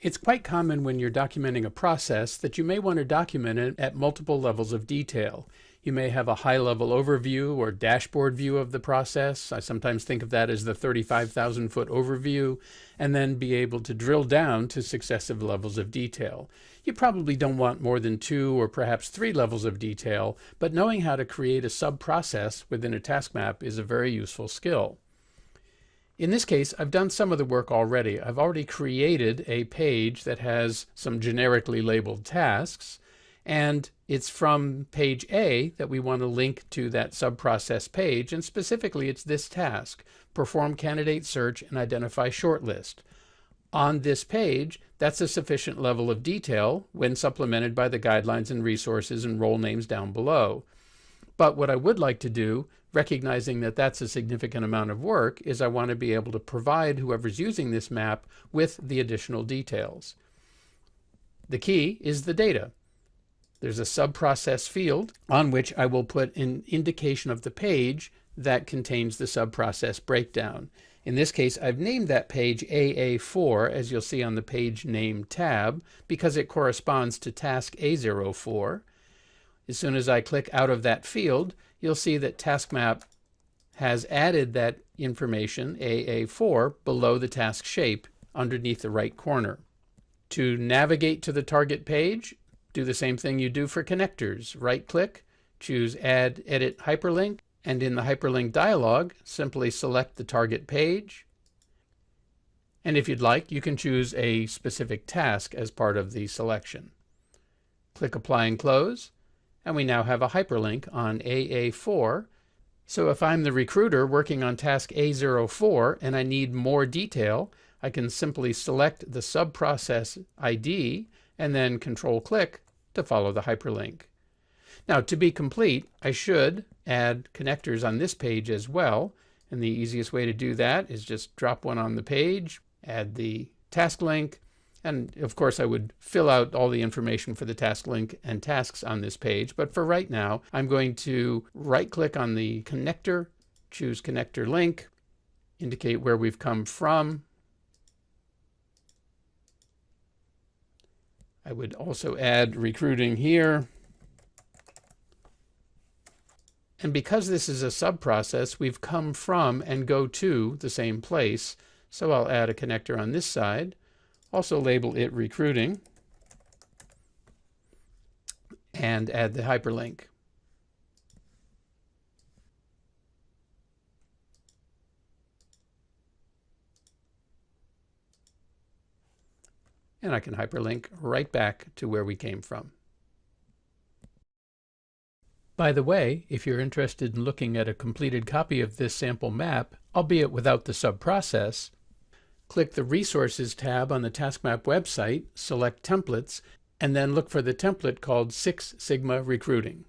It's quite common when you're documenting a process that you may want to document it at multiple levels of detail. You may have a high-level overview or dashboard view of the process. I sometimes think of that as the 35,000-foot overview, and then be able to drill down to successive levels of detail. You probably don't want more than 2 or perhaps 3 levels of detail, but knowing how to create a sub-process within a task map is a very useful skill. In this case, I've done some of the work already. I've already created a page that has some generically labeled tasks, and it's from page A that we want to link to that sub-process page, and specifically it's this task: perform candidate search and identify shortlist. On this page, that's a sufficient level of detail when supplemented by the guidelines and resources and role names down below. But what I would like to do, recognizing that that's a significant amount of work, is I want to be able to provide whoever's using this map with the additional details. The key is the data. There's a sub-process field on which I will put an indication of the page that contains the sub-process breakdown. In this case, I've named that page AA4, as you'll see on the page name tab, because it corresponds to task A04. As soon as I click out of that field, you'll see that TaskMap has added that information, AA4, below the task shape underneath the right corner. To navigate to the target page, do the same thing you do for connectors. Right-click, choose Add Edit Hyperlink, and in the hyperlink dialog, simply select the target page. And if you'd like, you can choose a specific task as part of the selection. Click Apply and Close, and we now have a hyperlink on AA4. So if I'm the recruiter working on task A04 and I need more detail, I can simply select the sub-process ID and then Control-click to follow the hyperlink. Now, to be complete, I should add connectors on this page as well, and the easiest way to do that is just drop one on the page, add the task link, and of course I would fill out all the information for the task link and tasks on this page, but for right now I'm going to right-click on the connector, choose Connector Link, indicate where we've come from. I would also add recruiting here. And because this is a sub-process, we've come from and go to the same place, so I'll add a connector on this side. Also label it recruiting and add the hyperlink. And I can hyperlink right back to where we came from. By the way, if you're interested in looking at a completed copy of this sample map, albeit without the sub-process, click the Resources tab on the TaskMap website, select Templates, and then look for the template called Six Sigma Recruiting.